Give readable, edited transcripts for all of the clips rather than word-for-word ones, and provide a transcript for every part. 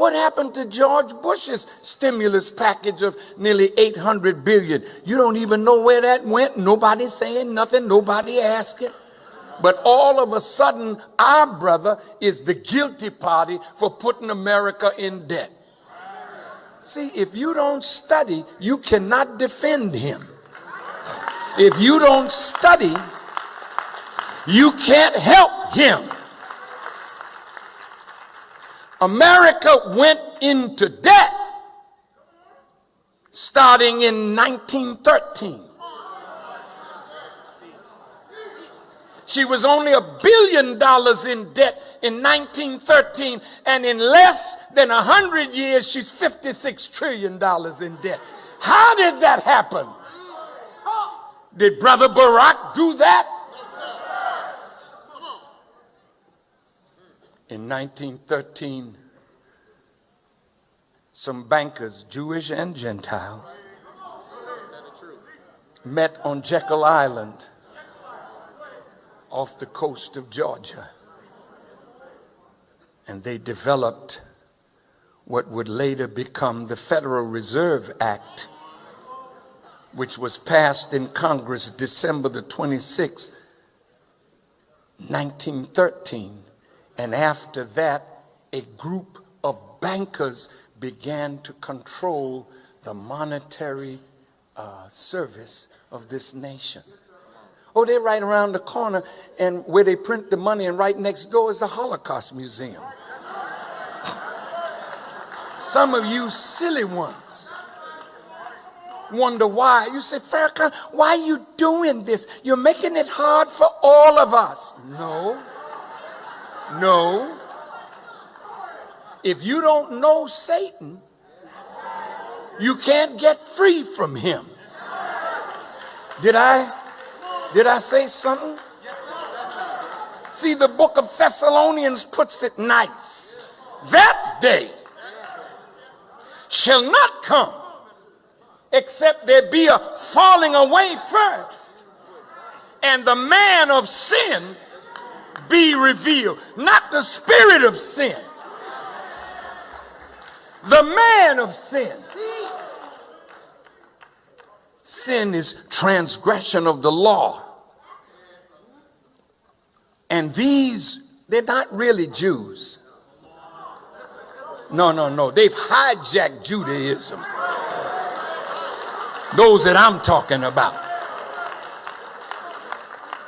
What happened to George Bush's stimulus package of nearly $800 billion? You don't even know where that went. Nobody saying nothing. Nobody asking. But all of a sudden, our brother is the guilty party for putting America in debt. See, if you don't study, you cannot defend him. If you don't study, you can't help him. America went into debt starting in 1913. She was only $1 billion in debt in 1913, and in less than 100 years, she's $56 trillion in debt. How did that happen? Did Brother Barack do that? In 1913, some bankers, Jewish and Gentile, met on Jekyll Island off the coast of Georgia. And they developed what would later become the Federal Reserve Act, which was passed in Congress December the 26th, 1913. And after that, a group of bankers began to control the monetary service of this nation. Oh, they're right around the corner, and where they print the money, and right next door is the Holocaust Museum. Some of you silly ones wonder why. You say, Farrakhan, why are you doing this? You're making it hard for all of us. No. If you don't know Satan, you can't get free from him. Did I say something? See, the book of Thessalonians puts it nice. That day shall not come except there be a falling away first, and the man of sin be revealed. Not the spirit of sin, the man of sin. Sin is transgression of the law. And these, they're not really Jews. No. They've hijacked Judaism. Those that I'm talking about.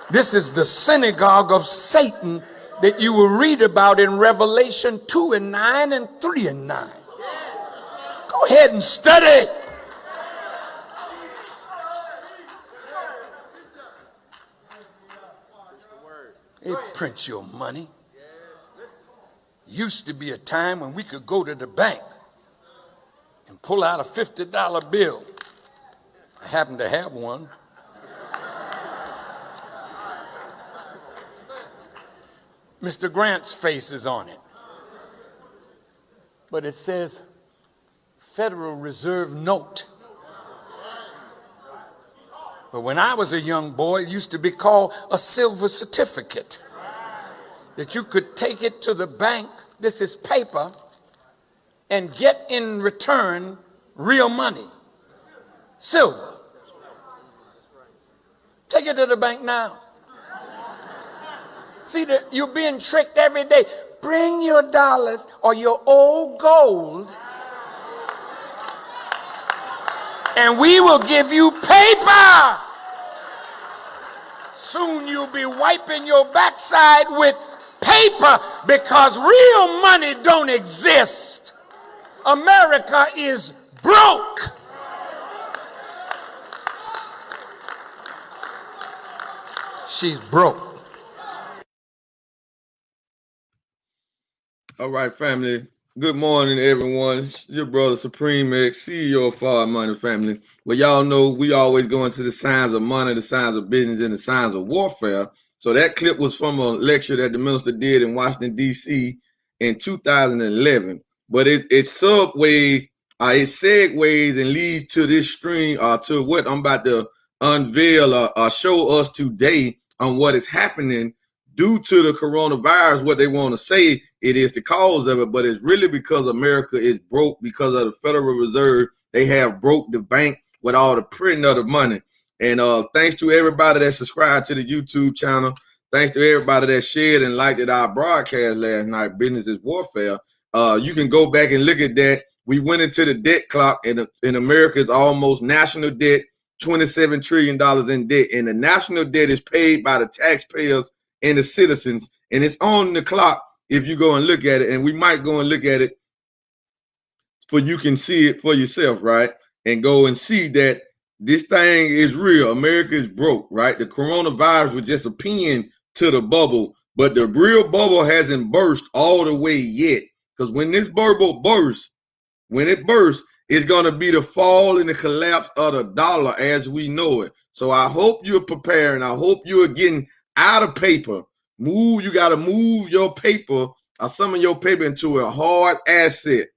This is the synagogue of Satan that you will read about in Revelation 2:9 and 3:9. Go ahead and study. They print your money. Used to be a time when we could go to the bank and pull out a $50 bill. I happen to have one. Mr. Grant's face is on it. But it says Federal Reserve note. But when I was a young boy, it used to be called a silver certificate. That you could take it to the bank, this is paper, and get in return real money. Silver. Take it to the bank now. See, you're being tricked every day. Bring your dollars or your old gold, and we will give you paper. Soon you'll be wiping your backside with paper because real money don't exist. America is broke. She's broke. All right, family. Good morning, everyone. It's your brother Supreme X, CEO of FardMoney family. Well, y'all know we always go into the signs of money, the signs of business, and the signs of warfare. So that clip was from a lecture that the minister did in Washington, D.C. in 2011. But it segues and leads to this stream, to what I'm about to unveil or show us today on what is happening due to the coronavirus, what they want to say it is the cause of it, but it's really because America is broke because of the Federal Reserve. They have broke the bank with all the printing of the money. And thanks to everybody that subscribed to the YouTube channel. Thanks to everybody that shared and liked our broadcast last night, Business is Warfare. You can go back and look at that. We went into the debt clock, and in America's almost national debt, $27 trillion in debt. And the national debt is paid by the taxpayers and the citizens. And it's on the clock if you go and look at it. And we might go and look at it for you can see it for yourself, right? And go and see that this thing is real. America is broke, right? The coronavirus was just a pin to the bubble, but the real bubble hasn't burst all the way yet. Because when this bubble bursts, when it bursts, it's going to be the fall and the collapse of the dollar as we know it. So I hope you're preparing. I hope you're getting out of paper. You got to move your paper or some of your paper into a hard asset.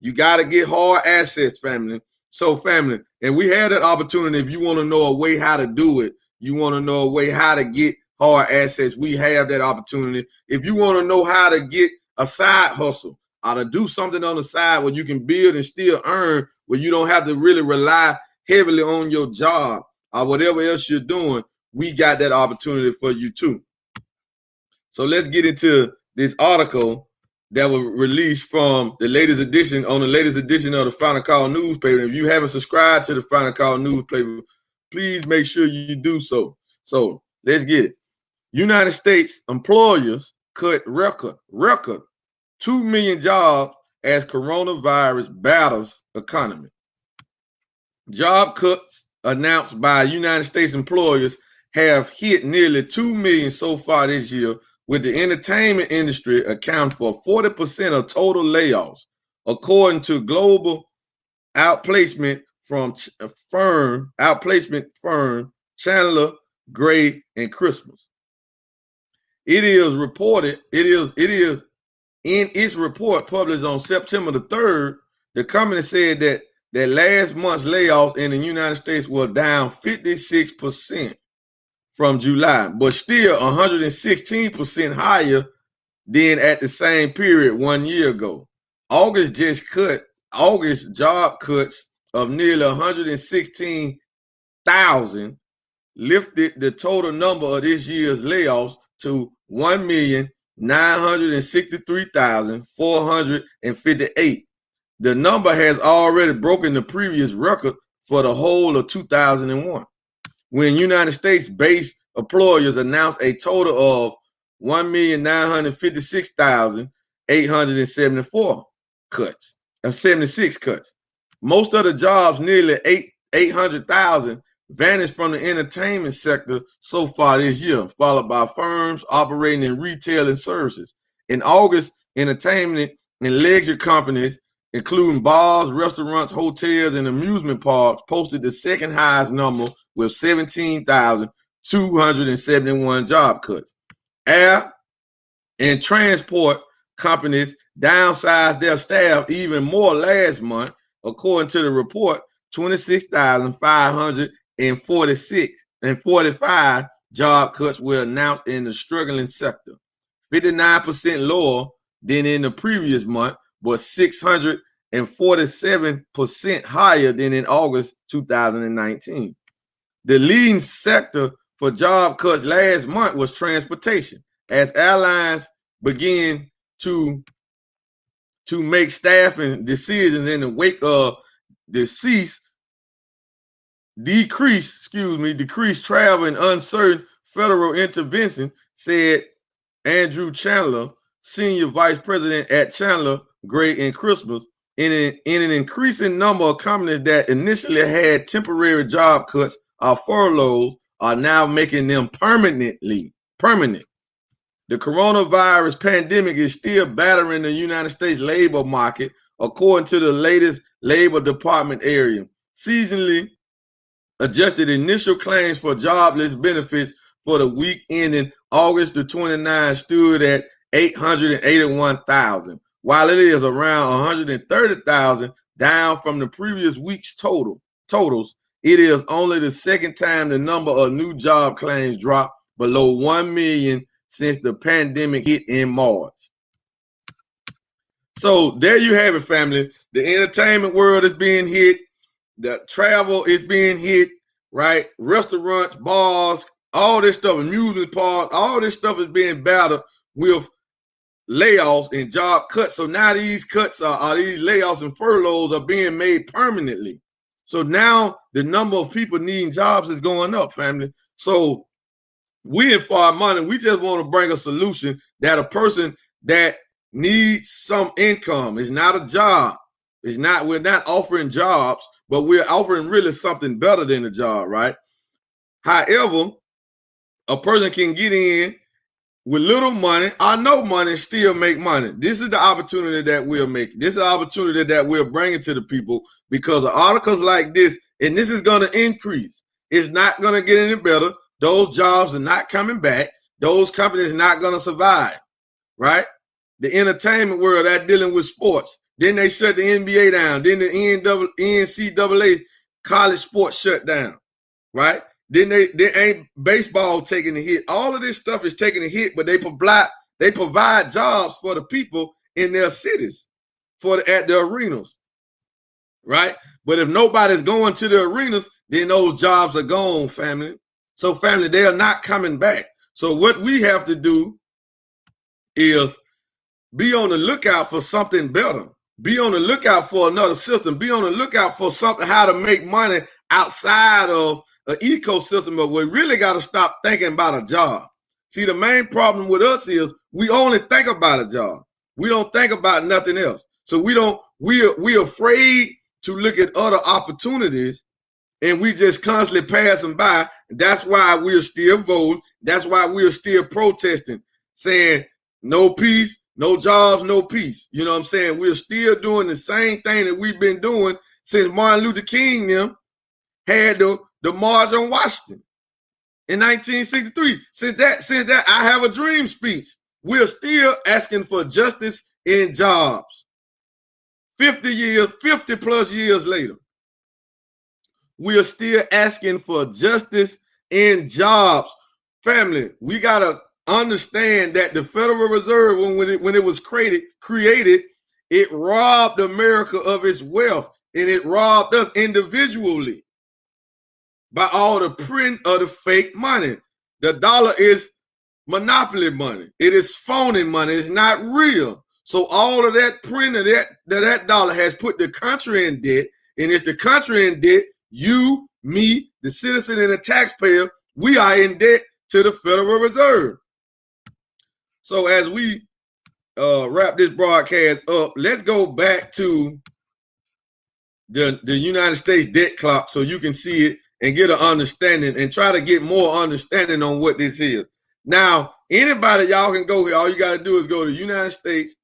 You got to get hard assets, family. So, family, and we had that opportunity. If you want to know a way how to do it, you want to know a way how to get hard assets, we have that opportunity. If you want to know how to get a side hustle or to do something on the side where you can build and still earn, where you don't have to really rely heavily on your job or whatever else you're doing, we got that opportunity for you too. So let's get into this article that was released from the latest edition on the latest edition of the Final Call newspaper. If you haven't subscribed to the Final Call newspaper, please make sure you do so. So let's get it. United States employers cut record 2 million jobs as coronavirus batters economy. Job cuts announced by United States employers have hit nearly 2 million so far this year, with the entertainment industry accounting for 40% of total layoffs, according to global outplacement firm Chandler, Gray, and Christmas. It is in its report published on September the 3rd, the company said that last month's layoffs in the United States were down 56% from July, but still 116% higher than at the same period 1 year ago. August job cuts of nearly 116,000 lifted the total number of this year's layoffs to 1,963,458. The number has already broken the previous record for the whole of 2001, when United States-based employers announced a total of 1,956,874 cuts, 76 cuts. Most of the jobs, nearly 800,000, vanished from the entertainment sector so far this year, followed by firms operating in retail and services. In August, entertainment and leisure companies, including bars, restaurants, hotels, and amusement parks, posted the second highest number with 17,271 job cuts. Air and transport companies downsized their staff even more last month. According to the report, 26,545 job cuts were announced in the struggling sector, 59% lower than in the previous month, but 647% higher than in August 2019. The leading sector for job cuts last month was transportation, as airlines began to make staffing decisions in the wake of decreased travel and uncertain federal intervention, said Andrew Chandler, senior vice president at Chandler, Gray, and Christmas. In an increasing number of companies that initially had temporary job cuts or furloughs are now making them permanent. The coronavirus pandemic is still battering the United States labor market, according to the latest Labor Department area. Seasonally adjusted initial claims for jobless benefits for the week ending August the 29th stood at 881,000, while it is around 130,000 down from the previous week's totals. It is only the second time the number of new job claims dropped below 1 million since the pandemic hit in March. So there you have it, family. The entertainment world is being hit. The travel is being hit, right? Restaurants, bars, all this stuff, amusement parks, all this stuff is being battered with layoffs and job cuts. So now these cuts are these layoffs and furloughs are being made permanently. So now the number of people needing jobs is going up, family. So we in FardMoney, we just want to bring a solution that a person that needs some income, is not a job. It's not, we're not offering jobs, but we're offering really something better than a job, right? However, a person can get in with little money or no money and still make money. This is the opportunity that we're making. This is the opportunity that we're bringing to the people because of articles like this, and this is going to increase. It's not going to get any better. Those jobs are not coming back. Those companies are not going to survive, right? The entertainment world, they're dealing with sports. Then they shut the NBA down. Then the NCAA college sports shut down, right? Then they ain't baseball taking a hit. All of this stuff is taking a hit, but they provide jobs for the people in their cities, at the arenas, right? But if nobody's going to the arenas, then those jobs are gone, family. So, family, they are not coming back. So what we have to do is be on the lookout for something better. Be on the lookout for another system. Be on the lookout for something, how to make money outside of an ecosystem. But we really got to stop thinking about a job. See, the main problem with us is we only think about a job. We don't think about nothing else. So we're afraid to look at other opportunities, and we just constantly pass them by. That's why we're still voting. That's why we're still protesting, saying no peace, no jobs, no peace. You know what I'm saying? We're still doing the same thing that we've been doing since Martin Luther King them had the March on Washington in 1963. Since that I Have a Dream speech, we're still asking for justice in jobs. 50 plus years later, we are still asking for justice in jobs. Family, we got to understand that the Federal Reserve, when it was created, it robbed America of its wealth, and it robbed us individually by all the print of the fake money. The dollar is monopoly money. It is phony money. It's not real. So all of that print of that dollar has put the country in debt, and if the country in debt, you, me, the citizen, and the taxpayer, we are in debt to the Federal Reserve. So as we wrap this broadcast up, let's go back to the United States debt clock so you can see it and get an understanding and try to get more understanding on what this is. Now, anybody, y'all can go here. All you got to do is go to United States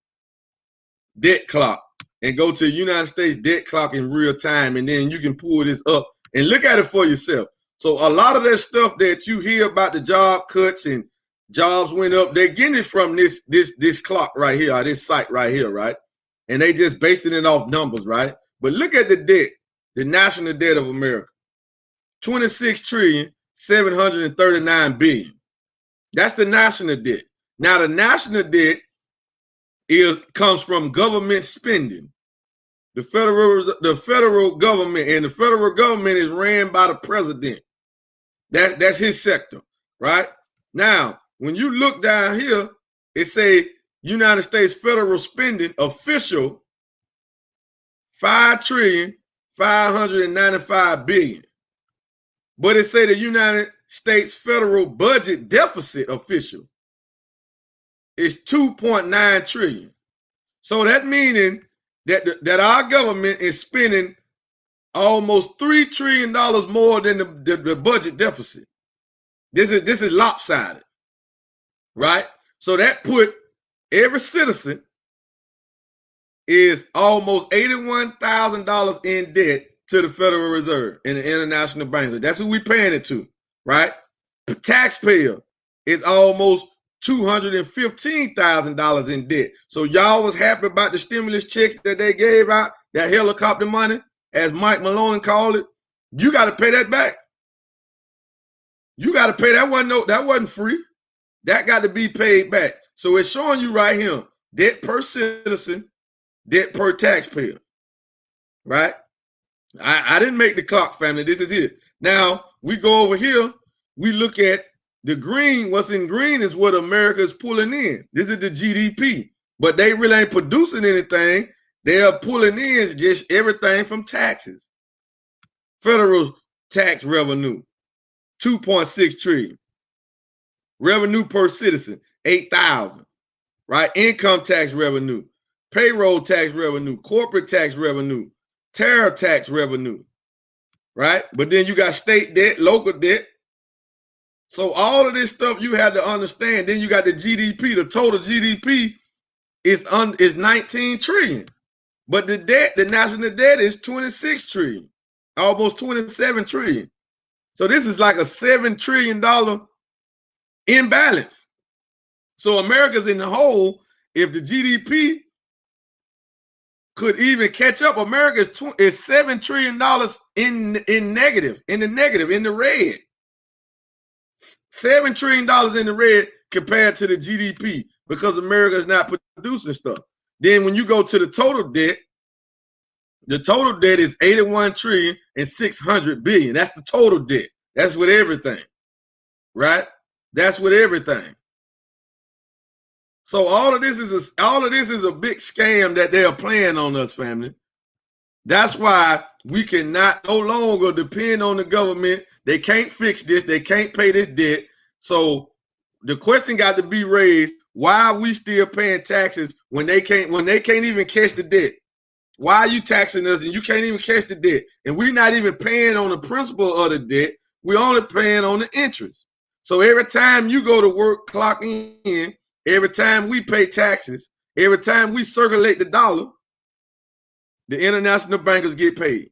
debt clock and go to United States debt clock in real time, and then you can pull this up and look at it for yourself. So a lot of that stuff that you hear about the job cuts and jobs went up, they're getting it from this clock right here, or this site right here, right? And they just basing it off numbers, right? But look at the debt, the national debt of America, 26,739 billion. That's the national debt. Now the national debt comes from government spending. The federal government, and the federal government is ran by the president. That's his sector, right? Now, when you look down here, it say United States federal spending official 5,595 billion. But it say the United States federal budget deficit official is 2.9 trillion. So that meaning that our government is spending almost $3 trillion more than the budget deficit. This is lopsided, right? So that put every citizen is almost $81,000 in debt to the Federal Reserve and the international banks. That's who we paying it to, right? The taxpayer is almost $215,000 in debt. So y'all was happy about the stimulus checks that they gave out, that helicopter money, as Mike Malone called it. You got to pay that back. You got to pay that. That wasn't free. That got to be paid back. So it's showing you right here, debt per citizen, debt per taxpayer, right? I didn't make the clock, family. This is it. Now, we go over here. We look at the green. What's in green is what America is pulling in. This is the GDP. But they really ain't producing anything. They are pulling in just everything from taxes. Federal tax revenue, 2.6 trillion. Revenue per citizen, 8,000. Right? Income tax revenue, payroll tax revenue, corporate tax revenue, tariff tax revenue, right? But then you got state debt, local debt. So all of this stuff you have to understand. Then you got the GDP. The total GDP is 19 trillion. But the debt, the national debt is 26 trillion, almost 27 trillion. So this is like a $7 trillion imbalance. So America's in the hole. If the GDP could even catch up, America is $7 trillion in the red. $7 trillion in the red compared to the GDP because America is not producing stuff. Then when you go to the total debt is 81 trillion and 600 billion. That's the total debt. That's with everything, right? That's with everything. So all of this is a big scam that they are playing on us, family. That's why we cannot no longer depend on the government. They can't fix this. They can't pay this debt. So the question got to be raised: why are we still paying taxes when they can't even catch the debt? Why are you taxing us and you can't even catch the debt? And we're not even paying on the principal of the debt. We're only paying on the interest. So every time you go to work, clock in, every time we pay taxes, every time we circulate the dollar, the international bankers get paid.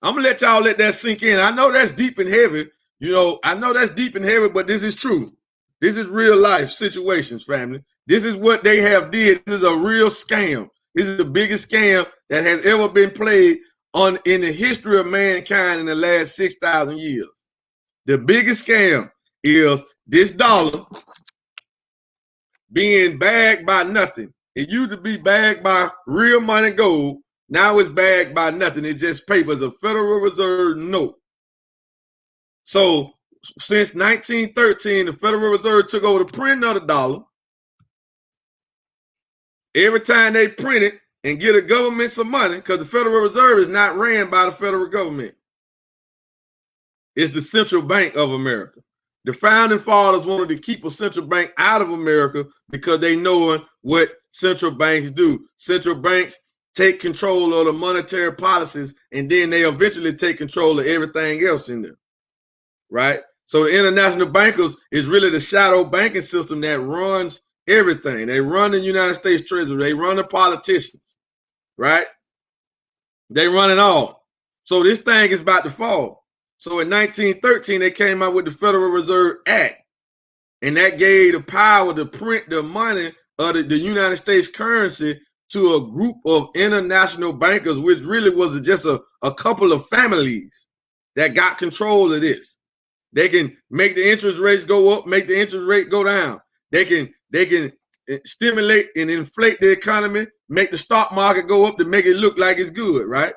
I'm gonna let y'all let that sink in. I know that's deep and heavy. But this is true. This is real life situations, family. This is what they have did. This is a real scam. This is the biggest scam that has ever been played in the history of mankind in the last 6,000 years. The biggest scam is this dollar being bagged by nothing. It used to be bagged by real money, gold. Now it's bagged by nothing. It's just paper. It's a Federal Reserve note. So since 1913, the Federal Reserve took over the printing of the dollar. Every time they print it and get a government some money, because the Federal Reserve is not ran by the federal government. It's the central bank of America. The founding fathers wanted to keep a central bank out of America because they know what central banks do. Central banks take control of the monetary policies, and then they eventually take control of everything else in there, right? So the international bankers is really the shadow banking system that runs everything. They run the United States Treasury. They run the politicians, right? They run it all. So this thing is about to fall. So in 1913, they came out with the Federal Reserve Act, and that gave the power to print the money of the United States currency to a group of international bankers, which really was just a couple of families that got control of this. They can make the interest rates go up, make the interest rate go down. They can stimulate and inflate the economy, make the stock market go up to make it look like it's good, right?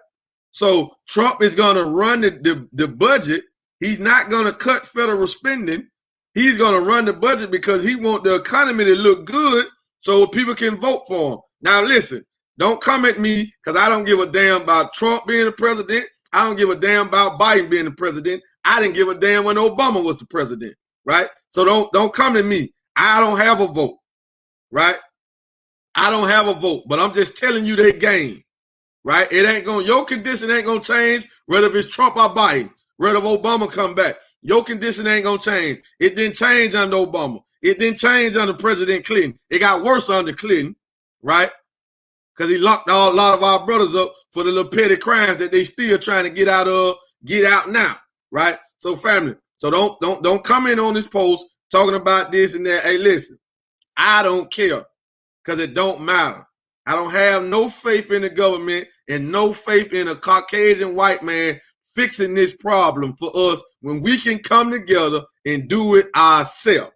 So Trump is going to run the budget. He's not going to cut federal spending. He's going to run the budget because he wants the economy to look good so people can vote for him. Now, listen, don't come at me because I don't give a damn about Trump being the president. I don't give a damn about Biden being the president. I didn't give a damn when Obama was the president, right? So don't come to me. I don't have a vote, right? I don't have a vote, but I'm just telling you their game, right? Your condition ain't gonna change whether it's Trump or Biden, whether Obama come back. Your condition ain't gonna change. It didn't change under Obama. It didn't change under President Clinton. It got worse under Clinton, right? Because he locked a lot of our brothers up for the little petty crimes that they still trying to get out now, right? So family, so don't come in on this post talking about this and that. Hey, listen, I don't care because it don't matter. I don't have no faith in the government and no faith in a Caucasian white man fixing this problem for us when we can come together and do it ourselves.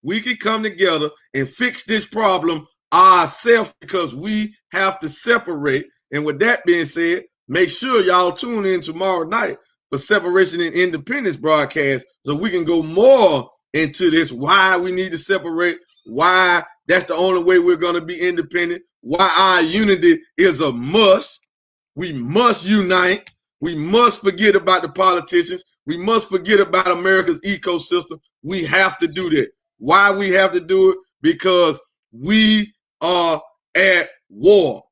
we can come together and fix this problem ourselves, because we have to separate. And with that being said, make sure y'all tune in tomorrow night for Separation and Independence broadcast, so we can go more into this, why we need to separate, why that's the only way we're going to be independent, why our unity is a must. We must unite. We must forget about the politicians. We must forget about America's ecosystem. We have to do that. Why we have to do it? Because we are at war.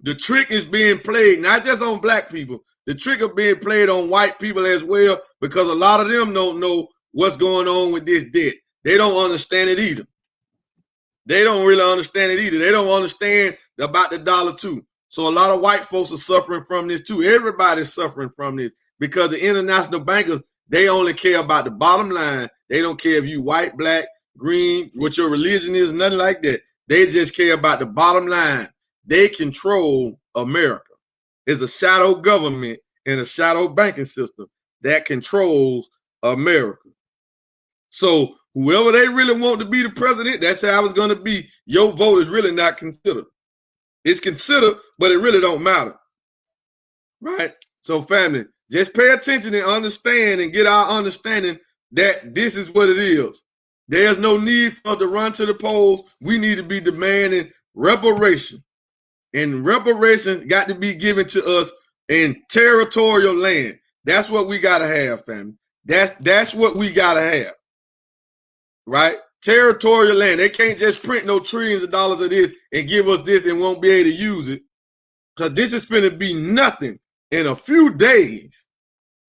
The trick is being played not just on black people. The trick is being played on white people as well, because a lot of them don't know what's going on with this debt. They don't understand it either. They don't really understand it either. They don't understand about the dollar too. So a lot of white folks are suffering from this too. Everybody's suffering from this, because the international bankers, they only care about the bottom line. They don't care if you white, black, green, what your religion is, nothing like that. They just care about the bottom line. They control America. It's a shadow government and a shadow banking system that controls America. So whoever they really want to be the president, that's how it's going to be. Your vote is really not considered. It's considered, but it really don't matter. Right? So family, just pay attention and understand and get our understanding that this is what it is. There's no need for us to run to the polls. We need to be demanding reparation. And reparation got to be given to us in territorial land. That's what we got to have, family. That's what we got to have. Right? Territorial land. They can't just print no trillions of dollars of this and give us this and won't be able to use it, because this is finna be nothing in a few days.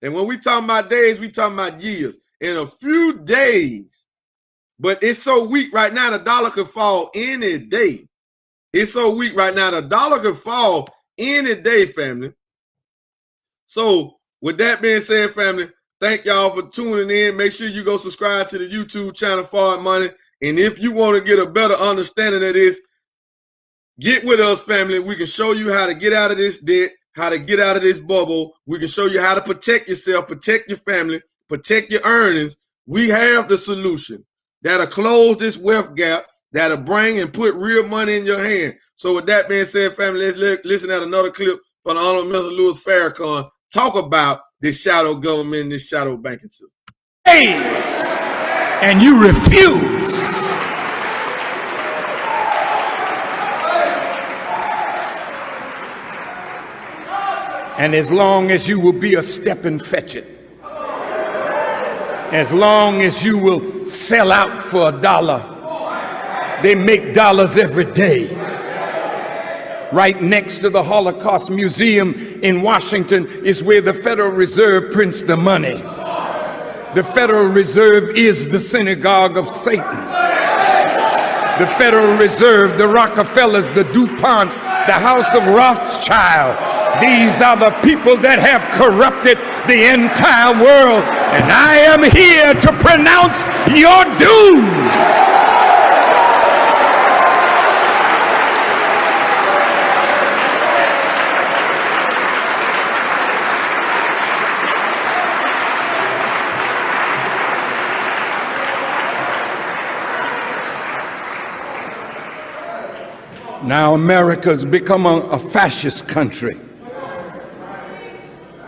And when we talking about days, we talking about years. In a few days. But it's so weak right now, the dollar could fall any day. It's so weak right now, the dollar could fall any day, family. So with that being said, family, thank y'all for tuning in. Make sure you go subscribe to the YouTube channel, FardMoney. And if you want to get a better understanding of this, get with us, family. We can show you how to get out of this debt, how to get out of this bubble. We can show you how to protect yourself, protect your family, protect your earnings. We have the solution that'll close this wealth gap, that'll bring and put real money in your hand. So with that being said, family, let's listen at another clip from the Honorable Mr. Louis Farrakhan talk about this shadow government, this shadow banking system. And you refuse. And as long as you will be a step and fetch it, as long as you will sell out for $1, they make dollars every day. Right next to the Holocaust Museum in Washington is where the Federal Reserve prints the money. The Federal Reserve is the synagogue of Satan. The Federal Reserve, the Rockefellers, the DuPonts, the House of Rothschild. These are the people that have corrupted the entire world. And I am here to pronounce your doom. Now America's become a fascist country.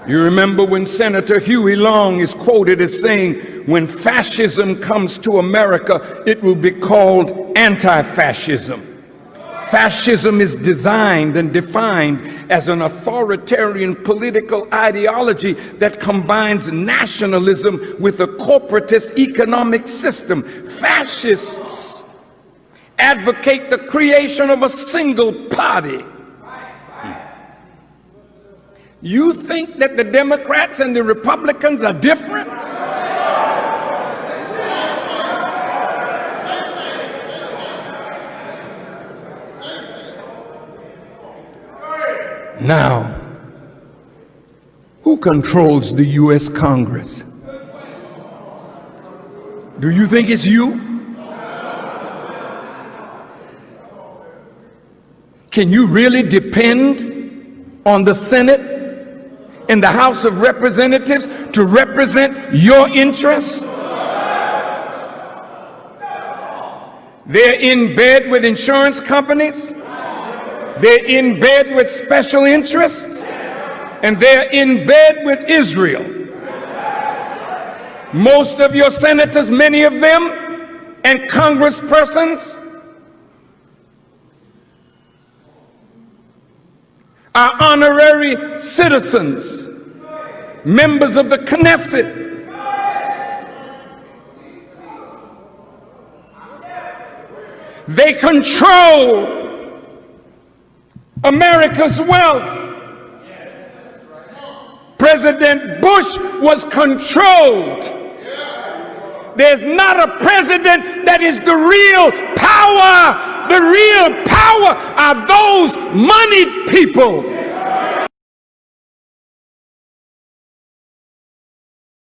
You remember when Senator Huey Long is quoted as saying, when fascism comes to America, it will be called anti-fascism. Fascism is designed and defined as an authoritarian political ideology that combines nationalism with a corporatist economic system. Fascists advocate the creation of a single party. You think that the Democrats and the Republicans are different? Now, who controls the U.S. Congress? Do you think it's you? Can you really depend on the Senate and the House of Representatives to represent your interests? They're in bed with insurance companies. They're in bed with special interests. And they're in bed with Israel. Most of your senators, many of them, and congresspersons are honorary citizens, members of the Knesset. They control America's wealth. President Bush was controlled. There's not a president that is the real power. The real power are those moneyed people.